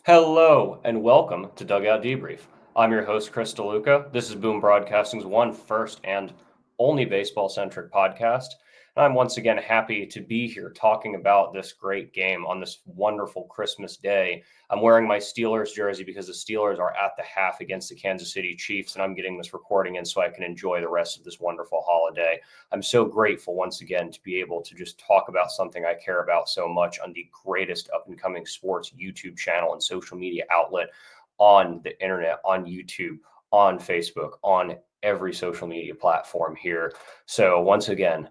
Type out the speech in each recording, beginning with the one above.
Hello and welcome to Dugout Debrief. I'm your host, Chris DeLuca. This is Boom Broadcasting's first and only baseball-centric podcast. And I'm once again happy to be here talking about this great game on this wonderful Christmas day. I'm wearing my Steelers jersey because the Steelers are at the half against the Kansas City Chiefs, and I'm getting this recording in so I can enjoy the rest of this wonderful holiday. I'm so grateful once again to be able to just talk about something I care about so much on the greatest up-and-coming sports YouTube channel and social media outlet on the internet, on YouTube, on Facebook, on every social media platform here. So once again,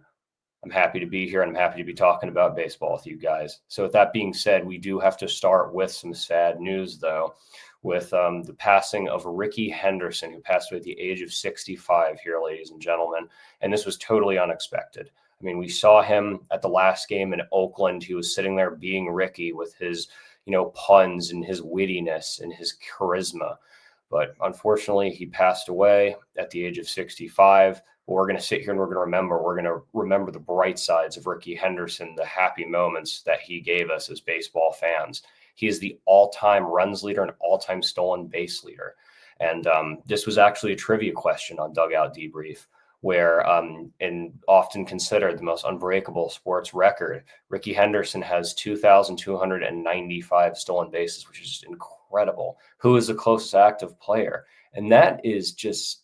I'm happy to be here and I'm happy to be talking about baseball with you guys. So with that being said, we do have to start with some sad news though, with the passing of Rickey Henderson, who passed away at the age of 65 here, ladies and gentlemen. And this was totally unexpected. I mean, we saw him at the last game in Oakland. He was sitting there being Rickey with his, puns and his wittiness and his charisma. But unfortunately, he passed away at the age of 65. We're going to sit here and we're going to remember the bright sides of Rickey Henderson, the happy moments that he gave us as baseball fans. He is the all-time runs leader and all-time stolen base leader. And this was actually a trivia question on Dugout Debrief, where and often considered the most unbreakable sports record, Rickey Henderson has 2,295 stolen bases, which is just incredible. Who is the closest active player? And that is just,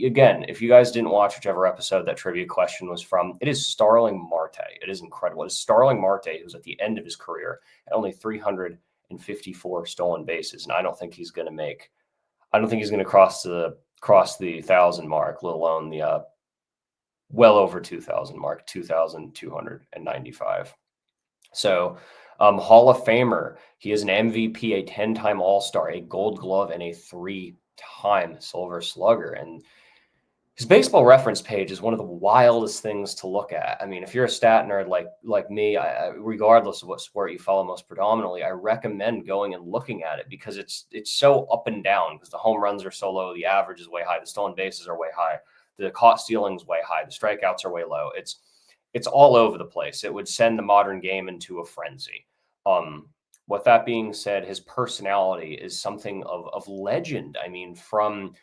again, if you guys didn't watch whichever episode that trivia question was from, it is Starling Marte. It is incredible. It is Starling Marte, who's at the end of his career at only 354 stolen bases. And I don't think he's going to cross the 1,000 mark, let alone the well over 2,000 mark, 2,295. So Hall of Famer. He is an MVP, a 10-time All-Star, a Gold Glove, and a 3-time Silver Slugger. And his baseball reference page is one of the wildest things to look at. I mean, if you're a stat nerd like me, regardless of what sport you follow most predominantly, I recommend going and looking at it because it's so up and down because the home runs are so low, the average is way high, the stolen bases are way high, the caught stealing's way high, the strikeouts are way low. It's all over the place. It would send the modern game into a frenzy. With that being said, his personality is something of legend. I mean, from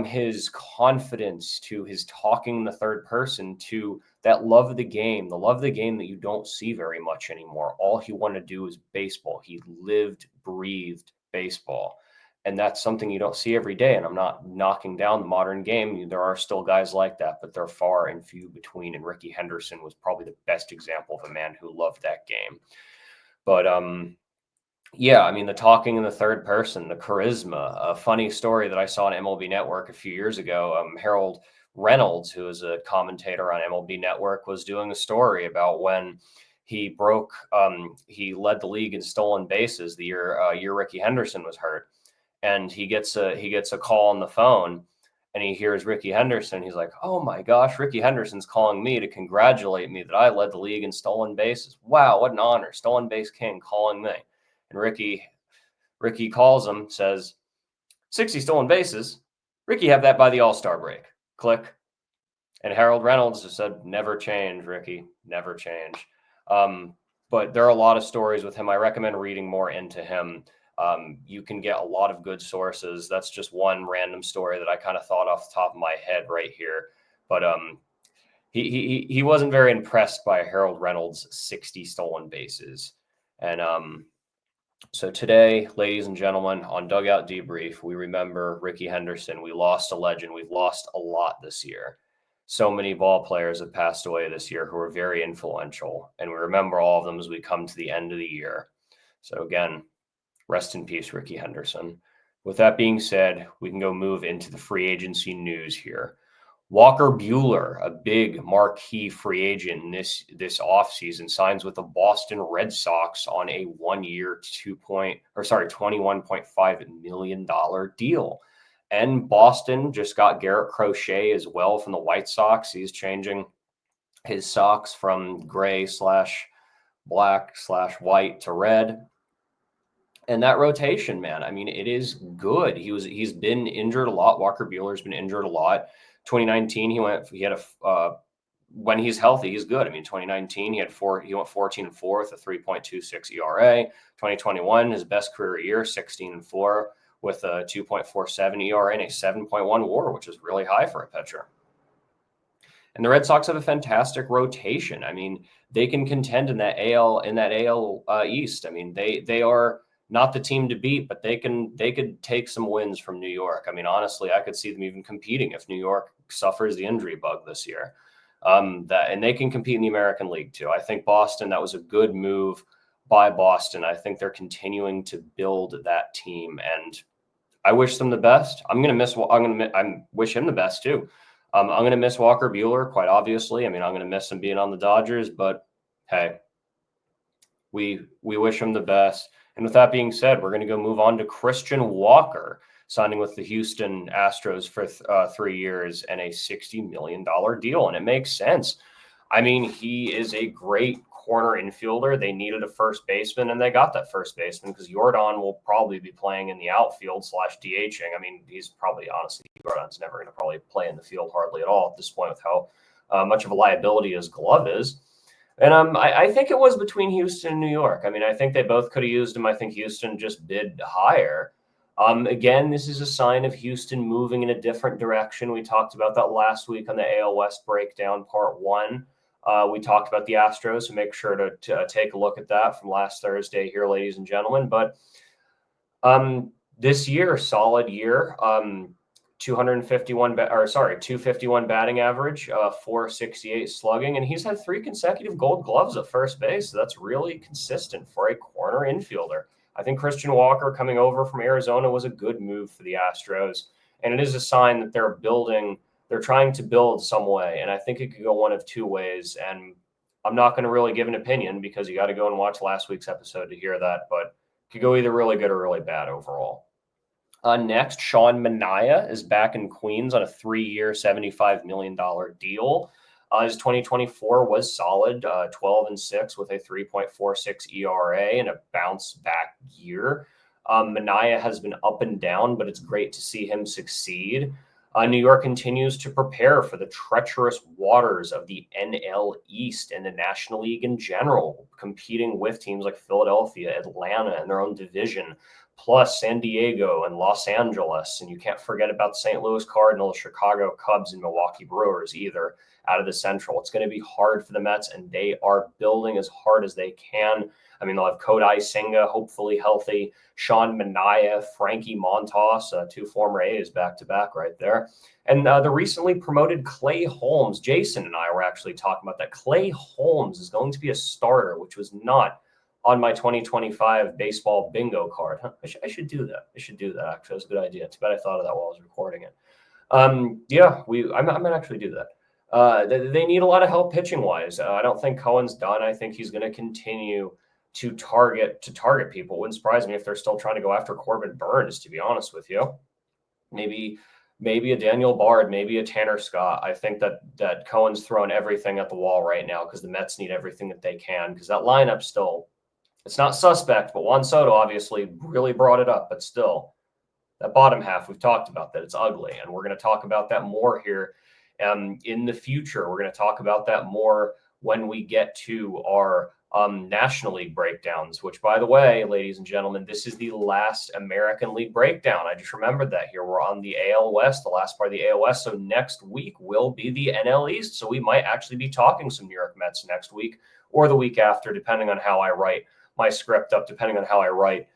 his confidence to his talking in the third person to that love of the game, the love of the game that you don't see very much anymore. All he wanted to do was baseball. He lived, breathed baseball. And that's something you don't see every day. And I'm not knocking down the modern game. There are still guys like that, but they're far and few between. And Rickey Henderson was probably the best example of a man who loved that game. But yeah, I mean, the talking in the third person, the charisma. A funny story that I saw on MLB Network a few years ago. Harold Reynolds, who is a commentator on MLB Network, was doing a story about when he led the league in stolen bases the year Rickey Henderson was hurt, and he gets a call on the phone, and he hears Rickey Henderson. He's like, "Oh my gosh, Rickey Henderson's calling me to congratulate me that I led the league in stolen bases. Wow, what an honor! Stolen base king calling me." And Rickey calls him, says, 60 stolen bases. Rickey have that by the All-Star break. Click. And Harold Reynolds just said, never change, Rickey, never change. But there are a lot of stories with him. I recommend reading more into him. You can get a lot of good sources. That's just one random story that I kind of thought off the top of my head right here. But he wasn't very impressed by Harold Reynolds' 60 stolen bases. And so today, ladies and gentlemen, on Dugout Debrief, we remember Rickey Henderson. We lost a legend. We've lost a lot this year. So many ball players have passed away this year who were very influential, and we remember all of them as we come to the end of the year. So again, rest in peace, Rickey Henderson. With that being said, we can go move into the free agency news here. Walker Buehler, a big marquee free agent in this offseason, signs with the Boston Red Sox on a 1-year $21.5 million deal. And Boston just got Garrett Crochet as well from the White Sox. He's changing his socks from gray/black/white to red. And that rotation, man, I mean, it is good. He's been injured a lot. Walker Buehler's been injured a lot. 2019, he had a when he's healthy, he's good. I mean, 2019, he went 14-4 with a 3.26 ERA. 2021, his best career year, 16-4 with a 2.47 ERA and a 7.1 WAR, which is really high for a pitcher. And the Red Sox have a fantastic rotation. I mean, they can contend in that AL East. I mean, they are not the team to beat, but they could take some wins from New York. I mean, honestly, I could see them even competing if New York suffers the injury bug this year. And they can compete in the American League too. I think Boston, that was a good move by Boston. I think they're continuing to build that team, and I wish them the best. I wish him the best too. I'm going to miss Walker Buehler, quite obviously. I mean, I'm going to miss him being on the Dodgers, but hey, we wish him the best. And with that being said, we're going to go move on to Christian Walker, signing with the Houston Astros for 3 years and a $60 million deal. And it makes sense. I mean, he is a great corner infielder. They needed a first baseman, and they got that first baseman because Jordan will probably be playing in the outfield / DHing. I mean, he's probably, honestly, Jordan's never going to probably play in the field hardly at all at this point with how much of a liability his glove is. And I think it was between Houston and New York. I mean, I think they both could have used him. I think Houston just bid higher. Again, this is a sign of Houston moving in a different direction. We talked about that last week on the AL West breakdown, part 1. We talked about the Astros, so make sure to take a look at that from last Thursday here, ladies and gentlemen. But this year, solid year, 251 batting average, 468 slugging, and he's had 3 consecutive Gold Gloves at first base. So that's really consistent for a corner infielder. I think Christian Walker coming over from Arizona was a good move for the Astros, and it is a sign that they're trying to build some way, and I think it could go one of 2 ways. And I'm not going to really give an opinion because you got to go and watch last week's episode to hear that, but it could go either really good or really bad overall. Next, Sean Manaea is back in Queens on a 3-year, $75 million deal. His 2024 was solid, 12-6 with a 3.46 ERA and a bounce back year. Manaea has been up and down, but it's great to see him succeed. New York continues to prepare for the treacherous waters of the NL East and the National League in general, competing with teams like Philadelphia, Atlanta, and their own division, plus San Diego and Los Angeles. And you can't forget about the St. Louis Cardinals, Chicago Cubs, and Milwaukee Brewers either out of the Central. It's going to be hard for the Mets, and they are building as hard as they can. I mean, they'll have Kodai Senga, hopefully healthy, Sean Manaea, Frankie Montas, 2 former A's back-to-back right there. And the recently promoted Clay Holmes, Jason and I were actually talking about that. Clay Holmes is going to be a starter, which was not on my 2025 baseball bingo card. I should do that. Actually. That's a good idea. Too bad I thought of that while I was recording it. I might actually do that. They need a lot of help pitching-wise. I don't think Cohen's done. I think he's going to continue to target people. It wouldn't surprise me if they're still trying to go after Corbin Burns, to be honest with you. Maybe a Daniel Bard, maybe a Tanner Scott. I think that Cohen's throwing everything at the wall right now because the Mets need everything that they can, because that lineup still, it's not suspect, but Juan Soto obviously really brought it up, but still, that bottom half, we've talked about that. It's ugly, and we're going to talk about that more here in the future. We're going to talk about that more when we get to our National League breakdowns, which, by the way, ladies and gentlemen, this is the last American League breakdown. I just remembered that here. We're on the AL West, the last part of the AL West. So next week will be the NL East. So we might actually be talking some New York Mets next week or the week after, depending on how I write my script up, depending on how I write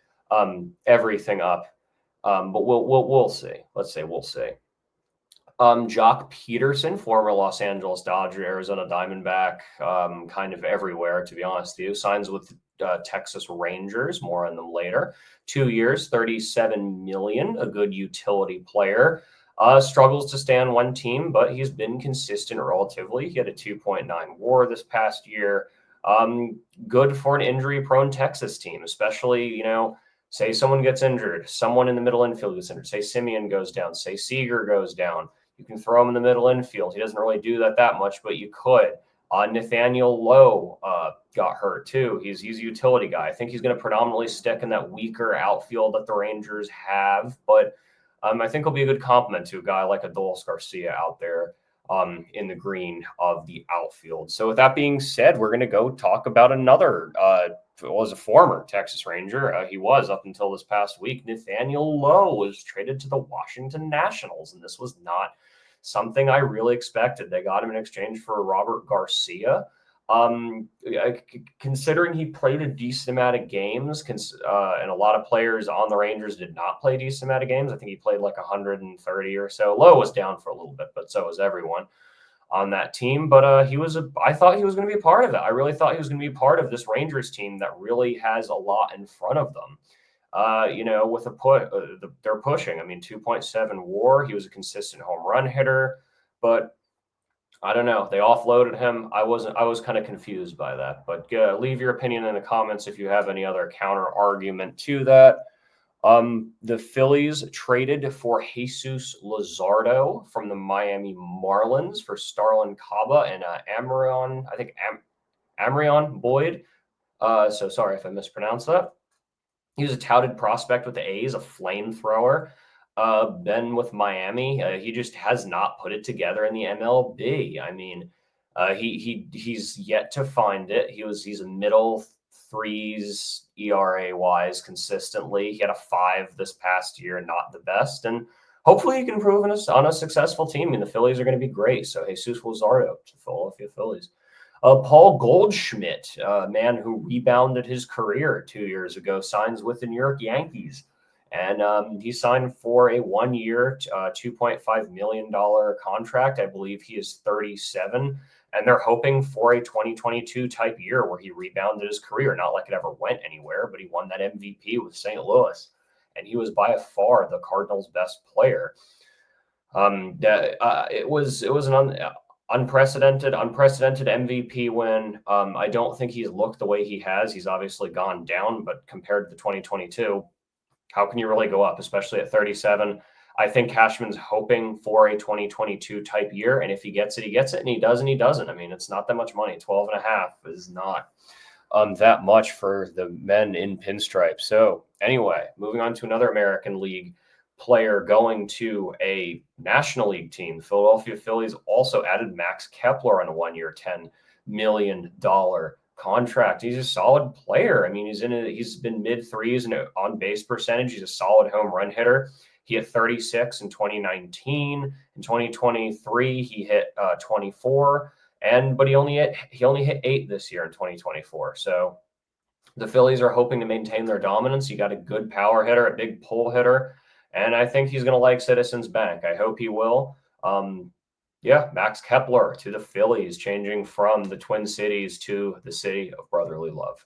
everything up. But we'll see. Let's say we'll see. Jock Peterson, former Los Angeles Dodger, Arizona Diamondback, kind of everywhere, to be honest with you, signs with Texas Rangers. More on them later. 2 years, $37 million, a good utility player. Struggles to stay on one team, but he's been consistent relatively. He had a 2.9 WAR this past year. Good for an injury-prone Texas team, especially, say someone gets injured, someone in the middle infield gets injured, say Simeon goes down, say Seager goes down. You can throw him in the middle infield. He doesn't really do that much, but you could. Nathaniel Lowe got hurt too. He's a utility guy. I think he's going to predominantly stick in that weaker outfield that the Rangers have, but I think he'll be a good complement to a guy like Adolis Garcia out there. in the green of the outfield. So with that being said, we're going to go talk about another was a former Texas Ranger. He was up until this past week. Nathaniel Lowe was traded to the Washington Nationals, and this was not something I really expected. They got him in exchange for Robert Garcia. Considering he played a decent amount of games, and a lot of players on the Rangers did not play a decent amount of games. I think he played like 130 or so. Lowe was down for a little bit, but so was everyone on that team. But I thought he was going to be a part of it. I really thought he was going to be a part of this Rangers team that really has a lot in front of them. With they're pushing. I mean, 2.7 WAR. He was a consistent home run hitter, but I don't know. They offloaded him. I was kind of confused by that. But leave your opinion in the comments if you have any other counter argument to that. The Phillies traded for Jesus Luzardo from the Miami Marlins for Starlin Caba and Amarion Boyd. So sorry if I mispronounced that. He was a touted prospect with the A's, a flamethrower. Then with Miami, he just has not put it together in the MLB. I mean, he's yet to find it. He's a middle threes ERA wise consistently. He had a 5 this past year, not the best, and hopefully he can prove on a successful team. I mean, the Phillies are going to be great. So Jesus Luzardo to Philadelphia Phillies. Paul Goldschmidt, a man who rebounded his career 2 years ago, signs with the New York Yankees. And he signed for a 1-year, $2.5 million contract. I believe he is 37. And they're hoping for a 2022 type year where he rebounded his career. Not like it ever went anywhere, but he won that MVP with St. Louis. And he was by far the Cardinals' best player. It was an unprecedented MVP win. I don't think he's looked the way he has. He's obviously gone down, but compared to the 2022, how can you really go up, especially at 37? I think Cashman's hoping for a 2022 type year. And if he gets it, he gets it. And he does, and he doesn't. I mean, it's not that much money. 12 and a half is not that much for the men in pinstripe. So anyway, moving on to another American League player going to a National League team. The Philadelphia Phillies also added Max Kepler on a 1-year, $10 million contract. He's a solid player. I mean, he's been mid threes and on base percentage. He's a solid home run hitter. He hit 36 in 2019. In 2023, he hit 24, but he only hit 8 this year in 2024. So the Phillies are hoping to maintain their dominance. You got a good power hitter, a big pull hitter, and I think he's going to like Citizens Bank. I hope he will. Max Kepler to the Phillies, changing from the Twin Cities to the city of brotherly love.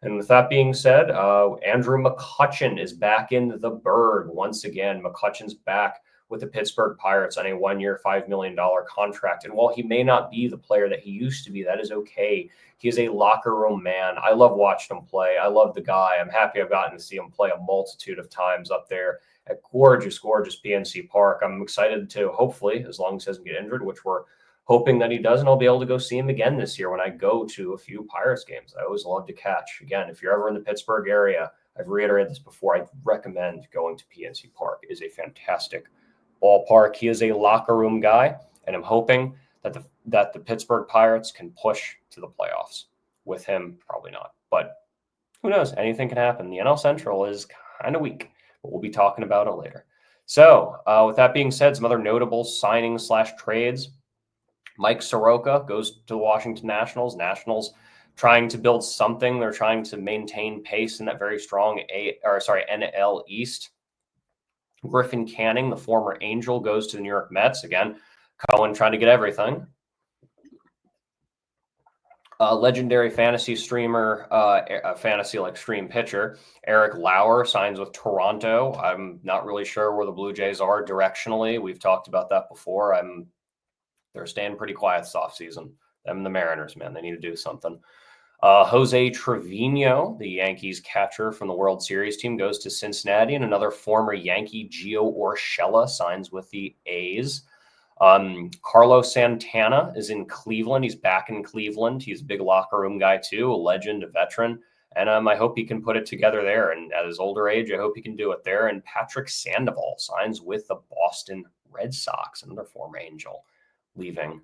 And with that being said, Andrew McCutchen is back in the Bird once again. McCutchen's back with the Pittsburgh Pirates on a 1-year, $5 million contract. And while he may not be the player that he used to be, that is okay. He is a locker room man. I love watching him play. I love the guy. I'm happy I've gotten to see him play a multitude of times up there at gorgeous PNC Park. I'm excited to, hopefully, as long as he doesn't get injured, which we're hoping that he doesn't, I'll be able to go see him again this year when I go to a few Pirates games. I always love to catch. Again, if you're ever in the Pittsburgh area, I've reiterated this before, I recommend going to PNC Park. It is a fantastic ballpark. He is a locker room guy, and I'm hoping that the Pittsburgh Pirates can push to the playoffs. With him, probably not. But who knows? Anything can happen. The NL Central is kind of weak, but we'll be talking about it later. So with that being said, some other notable signings/trades. Mike Soroka goes to the Washington Nationals. Nationals trying to build something. They're trying to maintain pace in that very strong NL East. Griffin Canning, the former Angel, goes to the New York Mets. Again, Cohen trying to get everything. Legendary fantasy streamer, fantasy stream pitcher, Eric Lauer signs with Toronto. I'm not really sure where the Blue Jays are directionally. We've talked about that before. They're staying pretty quiet this offseason. Them and the Mariners, man, they need to do something. Jose Trevino, the Yankees catcher from the World Series team, goes to Cincinnati, and another former Yankee, Gio Urshela, signs with the A's. Carlos Santana is in Cleveland. He's back in Cleveland. He's a big locker room guy too, a legend, a veteran. And I hope he can put it together there. And at his older age, I hope he can do it there. And Patrick Sandoval signs with the Boston Red Sox, another former Angel. leaving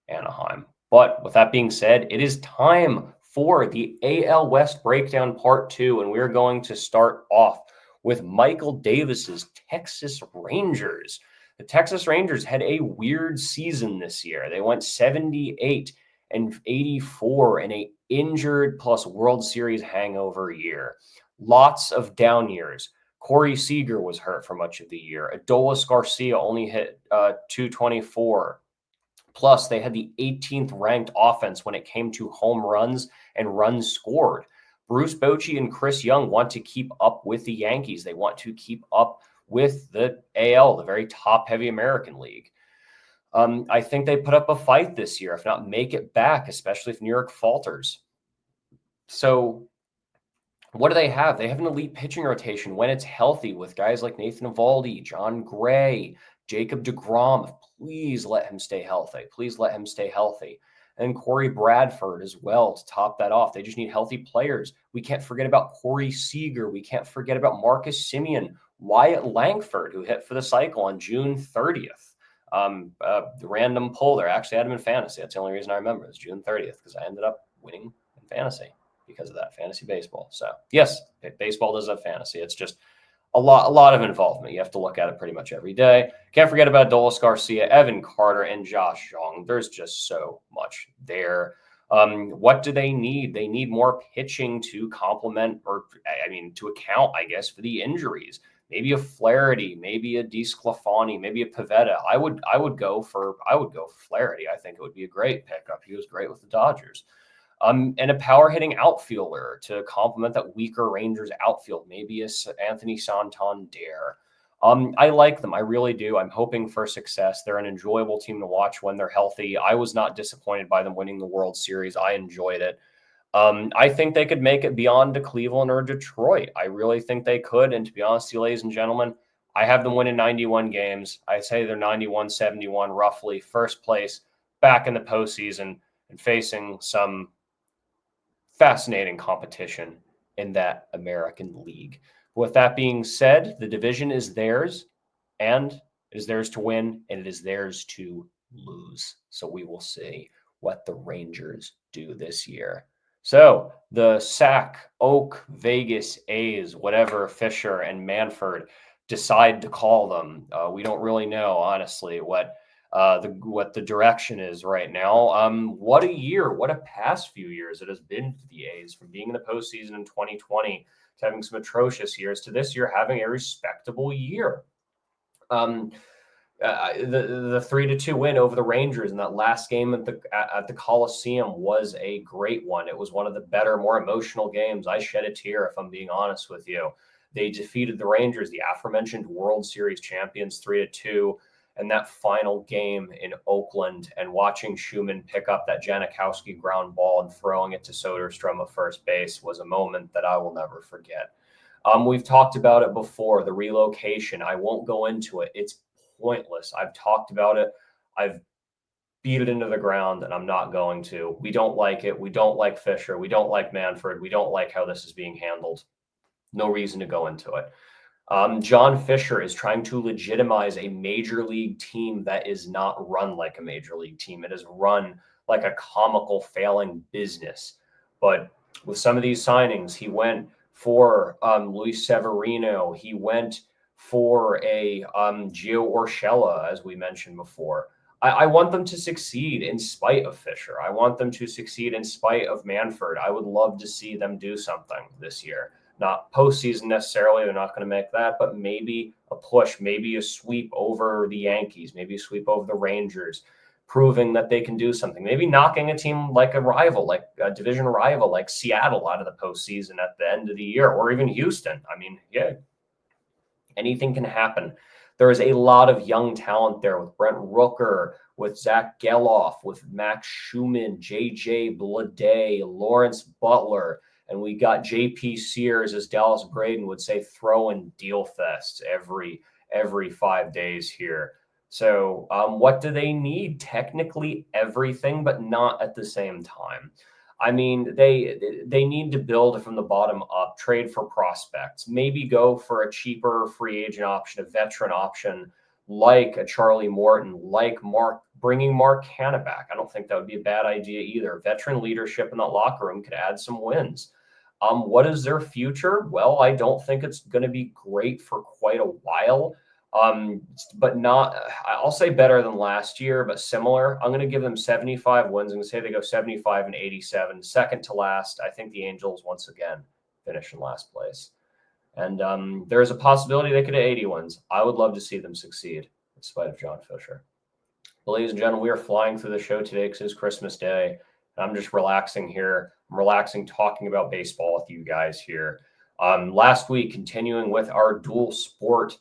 Anaheim. But with that being said, it is time for the AL West breakdown part 2, and we're going to start off with Michael Davis's Texas Rangers. The Texas Rangers had a weird season this year. They went 78 and 84 in a injured plus World Series hangover year. Lots of down years. Corey Seager was hurt for much of the year. Adolis Garcia only hit 224. Plus, they had the 18th ranked offense when it came to home runs and runs scored. Bruce Bochy and Chris Young want to keep up with the Yankees. They want to keep up with the AL, the very top-heavy American League. I think they put up a fight this year, if not make it back, especially if New York falters. So what do they have? They have an elite pitching rotation when it's healthy with guys like Nathan Eovaldi, John Gray, Jacob deGrom. Please let him stay healthy. Please let him stay healthy. And Corey Bradford as well to top that off. They just need healthy players. We can't forget about Corey Seager. We can't forget about Marcus Semien, Wyatt Langford, who hit for the cycle on June 30th. The random poll there. I actually had him in fantasy. That's the only reason I remember. It's June 30th because I ended up winning in fantasy because of that, fantasy baseball. So yes, baseball does have fantasy. It's just a lot of involvement. You have to look at it pretty much every day. Can't forget about Adolis Garcia, Evan Carter, and Josh Jung. There's just so much there. What do they need? They need more pitching to complement, or to account, I guess, for the injuries. Maybe a Flaherty, maybe a DeSclafani, maybe a Pivetta. I would go for Flaherty. I think it would be a great pickup. He was great with the Dodgers. And a power hitting outfielder to complement that weaker Rangers outfield, maybe a Anthony Santander. I like them. I really do. I'm hoping for success. They're an enjoyable team to watch when they're healthy. I was not disappointed by them winning the World Series. I enjoyed it. I think they could make it beyond to Cleveland or Detroit. I really think they could. And to be honest, ladies and gentlemen, I have them winning 91 games. I say they're 91-71, roughly first place back in the postseason and facing some fascinating competition in that American League. With that being said, the division is theirs, and it is theirs to win, and it is theirs to lose. So we will see what the Rangers do this year. So the SacOak Vegas A's, whatever Fisher and Manfred decide to call them, we don't really know, honestly, what the direction is right now. What a year, what a past few years it has been for the A's, from being in the postseason in 2020 to having some atrocious years to this year having a respectable year. The 3-2 win over the Rangers in that last game at the Coliseum was a great one. It was one of the better, more emotional games. I shed a tear, if I'm being honest with you. They defeated the Rangers, the aforementioned World Series champions, 3-2. And that final game in Oakland, and watching Schumann pick up that Janikowski ground ball and throwing it to Soderstrom at first base was a moment that I will never forget. We've talked about it before, the relocation. I won't go into it. It's pointless. I've talked about it. I've beat it into the ground, and I'm not going to. We don't like it. We don't like Fisher. We don't like Manfred. We don't like how this is being handled. No reason to go into it. John Fisher is trying to legitimize a major league team that is not run like a major league team. It is run like a comical failing business. But with some of these signings, he went for Luis Severino. He went for a Gio Urshela, as we mentioned before. I want them to succeed in spite of Fisher. I want them to succeed in spite of Manfred. I would love to see them do something this year. Not postseason necessarily, they're not going to make that, but maybe a push, maybe a sweep over the Yankees, maybe a sweep over the Rangers, proving that they can do something. Maybe knocking a team like a rival, like a division rival, like Seattle out of the postseason at the end of the year, or even Houston. I mean, yeah, anything can happen. There is a lot of young talent there with Brent Rooker, with Zach Geloff, with Max Schumann, JJ Bleday, Lawrence Butler. And we got JP Sears, as Dallas Braden would say, throwing deal fests every 5 days here. So what do they need? Technically everything, but not at the same time. I mean, they need to build from the bottom up, trade for prospects, maybe go for a cheaper free agent option, a veteran option like a Charlie Morton, like bringing Mark Hanna back. I don't think that would be a bad idea either. Veteran leadership in that locker room could add some wins. What is their future? Well, I don't think it's going to be great for quite a while. But not, I'll say better than last year, but similar. I'm going to give them 75 wins. I'm going to say they go 75-87. Second to last, I think the Angels once again finish in last place. And there's a possibility they could have 80 wins. I would love to see them succeed, in spite of John Fisher. But ladies and gentlemen, we are flying through the show today because it's Christmas Day. And I'm just relaxing here. I'm relaxing talking about baseball with you guys here. Last week, continuing with our dual sport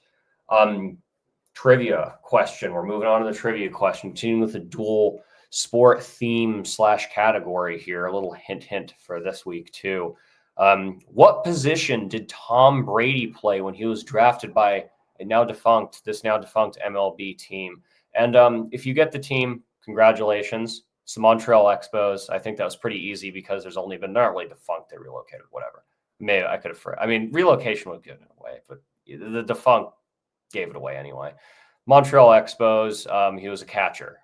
trivia question. We're moving on to the trivia question, continuing with the dual sport theme / category here. A little hint for this week too. What position did Tom Brady play when he was drafted by this now defunct MLB team? And if you get the team, congratulations. It's the Montreal Expos. I think that was pretty easy because there's only been, not really defunct, they relocated, whatever. Maybe I could have, relocation would give it away, but the defunct gave it away anyway. Montreal Expos, he was a catcher.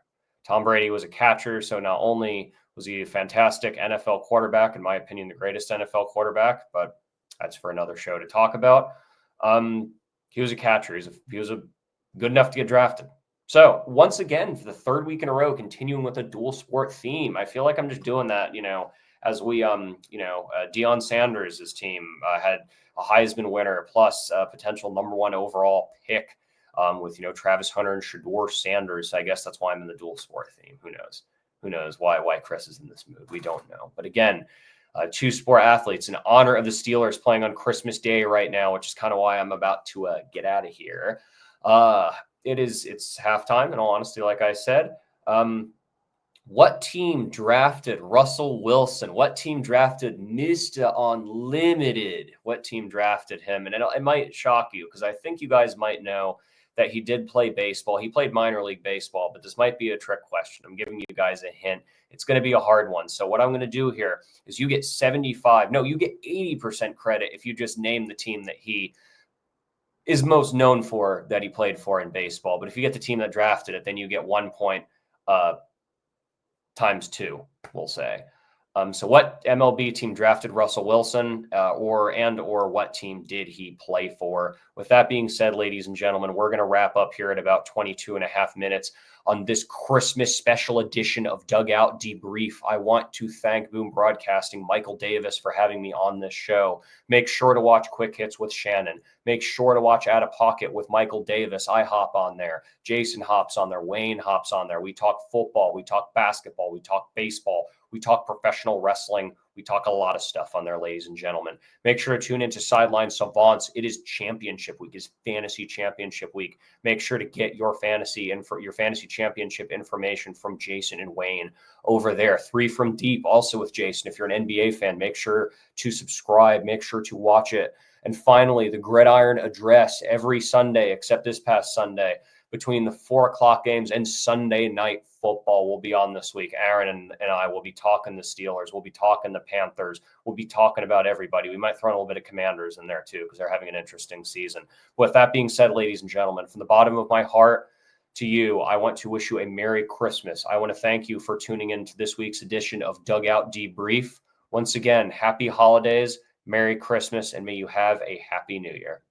Tom Brady was a catcher, so not only was he a fantastic NFL quarterback, in my opinion, the greatest NFL quarterback, but that's for another show to talk about. He was a catcher. He was good enough to get drafted. So once again, for the third week in a row, continuing with a dual sport theme. I feel like I'm just doing that, as we, Deion Sanders' team had a Heisman winner plus a potential #1 overall pick with, Travis Hunter and Shedeur Sanders. So I guess that's why I'm in the dual sport theme. Who knows? Who knows why Chris is in this mood? We don't know. But again, two sport athletes in honor of the Steelers playing on Christmas Day right now, which is kind of why I'm about to get out of here. It's halftime, in all honesty, like I said. What team drafted Russell Wilson? What team drafted Mr. Unlimited? What team drafted him? And it might shock you because I think you guys might know that he did play baseball. He played minor league baseball, but this might be a trick question. I'm giving you guys a hint. It's going to be a hard one. So what I'm going to do here is you get 80% credit if you just name the team that he is most known for, that he played for in baseball. But if you get the team that drafted it, then you get 1 point times 2, we'll say. So what MLB team drafted Russell Wilson or what team did he play for? With that being said, ladies and gentlemen, we're going to wrap up here at about 22 and a half minutes on this Christmas special edition of Dugout Debrief. I want to thank Boom Broadcasting, Michael Davis, for having me on this show. Make sure to watch Quick Hits with Shannon. Make sure to watch Out of Pocket with Michael Davis. I hop on there. Jason hops on there. Wayne hops on there. We talk football. We talk basketball. We talk baseball. We talk professional wrestling. We talk a lot of stuff on there, ladies and gentlemen. Make sure to tune into Sideline Savants. It is championship week. It's fantasy championship week. Make sure to get your fantasy championship information from Jason and Wayne over there. 3 from Deep, also with Jason. If you're an NBA fan, make sure to subscribe. Make sure to watch it. And finally, the Gridiron Address every Sunday, except this past Sunday, between the 4 o'clock games and Sunday night football will be on this week. Aaron and I will be talking the Steelers. We'll be talking the Panthers. We'll be talking about everybody. We might throw in a little bit of Commanders in there too, because they're having an interesting season. With that being said, ladies and gentlemen, from the bottom of my heart to you, I want to wish you a Merry Christmas. I want to thank you for tuning in to this week's edition of Dugout Debrief. Once again, happy holidays, Merry Christmas, and may you have a Happy New Year.